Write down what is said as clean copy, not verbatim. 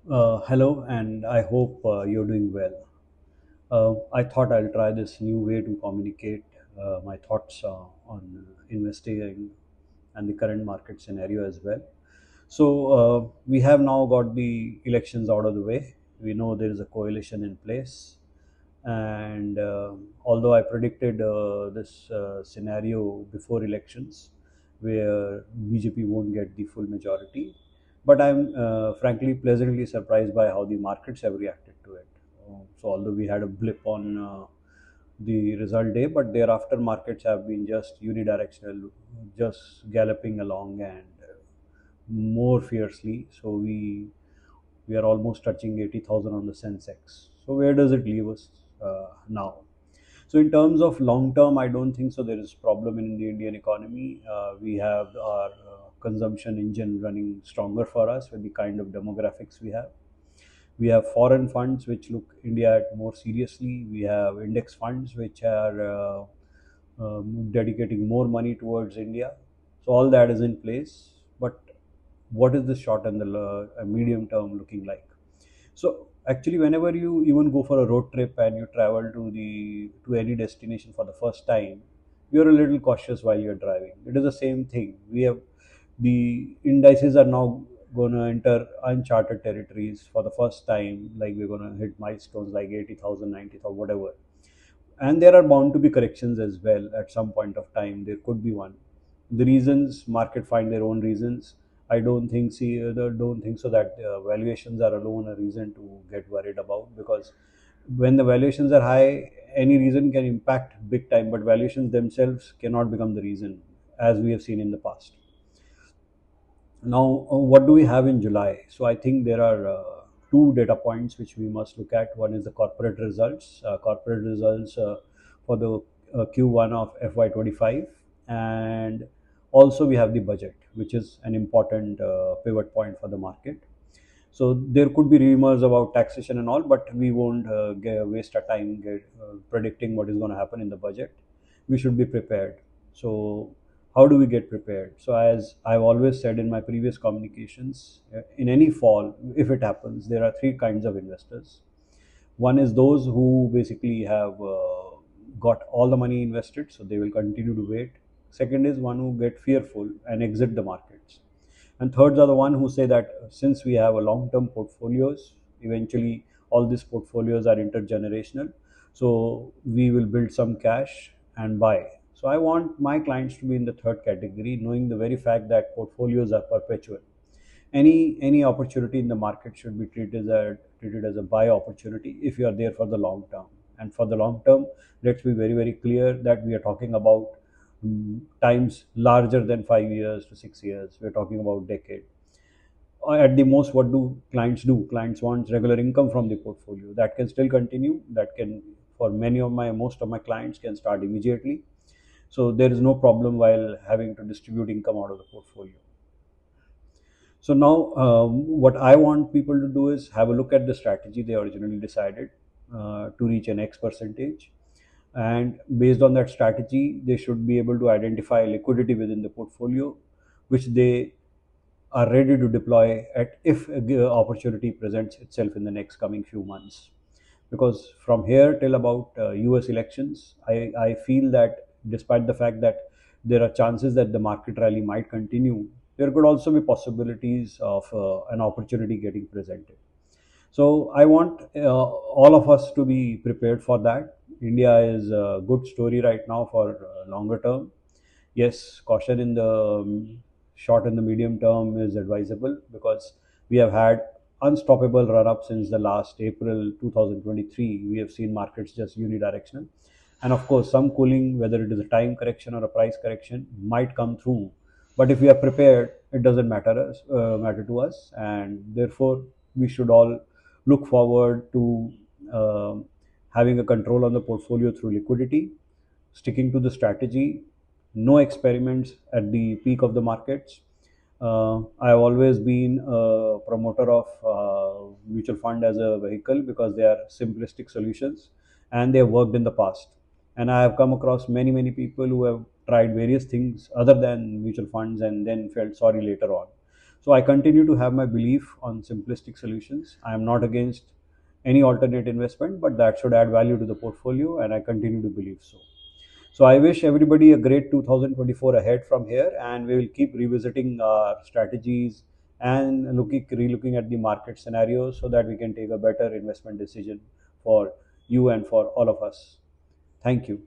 Hello, and I hope you're doing well. I thought I'll try this new way to communicate my thoughts on investing and the current market scenario as well. So, we have now got the elections out of the way. We know there is a coalition in place, and although I predicted this scenario before elections, where BJP won't get the full majority, but I'm frankly pleasantly surprised by how the markets have reacted to it. So although we had a blip on the result day, but thereafter markets have been just unidirectional, just galloping along and more fiercely. So we are almost touching 80,000 on the Sensex. So where does it leave us now? So in terms of long term, I don't think so. There is problem in the Indian economy. We have our consumption engine running stronger for us with the kind of demographics we have. We have foreign funds which look India at more seriously. We have index funds which are dedicating more money towards India. So all that is in place. But what is the short and the medium term looking like? So actually, whenever you even go for a road trip and you travel to any destination for the first time, you're a little cautious while you're driving. It is the same thing. We have the indices are now going to enter uncharted territories for the first time. Like we're going to hit milestones like 80,000, 90,000, whatever. And there are bound to be corrections as well at some point of time. There could be one. The reasons market find their own reasons. I don't think so that valuations are alone a reason to get worried about, because when the valuations are high, any reason can impact big time, but valuations themselves cannot become the reason, as we have seen in the past. Now, what do we have in July? So I think there are two data points which we must look at. One is the corporate results. Corporate results for the Q1 of FY25, and also we have the budget, which is an important pivot point for the market. So there could be rumors about taxation and all, but we won't waste our time predicting what is going to happen in the budget. We should be prepared. So how do we get prepared? So as I've always said in my previous communications, in any fall, if it happens, there are three kinds of investors. One is those who basically have got all the money invested, so they will continue to wait. Second is one who get fearful and exit the markets. And thirds are the one who say that since we have a long-term portfolios, eventually all these portfolios are intergenerational, so we will build some cash and buy. So I want my clients to be in the third category, knowing the very fact that portfolios are perpetual. Any opportunity in the market should be treated as a buy opportunity if you are there for the long term. And for the long term, let's be very clear that we are talking about times larger than 5 years to 6 years. We're talking about decade. At the most, what do clients do? Clients want regular income from the portfolio. That can still continue. That can, for many of my most of my clients, can start immediately. So there is no problem while having to distribute income out of the portfolio. So now, what I want people to do is have a look at the strategy they originally decided to reach an X percentage, and based on that strategy, they should be able to identify liquidity within the portfolio, which they are ready to deploy at if a opportunity presents itself in the next coming few months. Because from here till about US elections, I feel that despite the fact that there are chances that the market rally might continue, there could also be possibilities of an opportunity getting presented. So I want all of us to be prepared for that. India is a good story right now for longer term. Yes, caution in the short and the medium term is advisable, because we have had unstoppable run up since the last April 2023. We have seen markets just unidirectional, and of course some cooling, whether it is a time correction or a price correction, might come through. But if we are prepared, it doesn't matter to us, and therefore we should all look forward to having a control on the portfolio through liquidity, sticking to the strategy, no experiments at the peak of the markets. I've always been a promoter of mutual fund as a vehicle, because they are simplistic solutions and they have worked in the past. And I have come across many people who have tried various things other than mutual funds and then felt sorry later on. So I continue to have my belief on simplistic solutions. I am not against any alternate investment, but that should add value to the portfolio, and I continue to believe so. So I wish everybody a great 2024 ahead from here, and we will keep revisiting our strategies and relooking at the market scenarios so that we can take a better investment decision for you and for all of us. Thank you.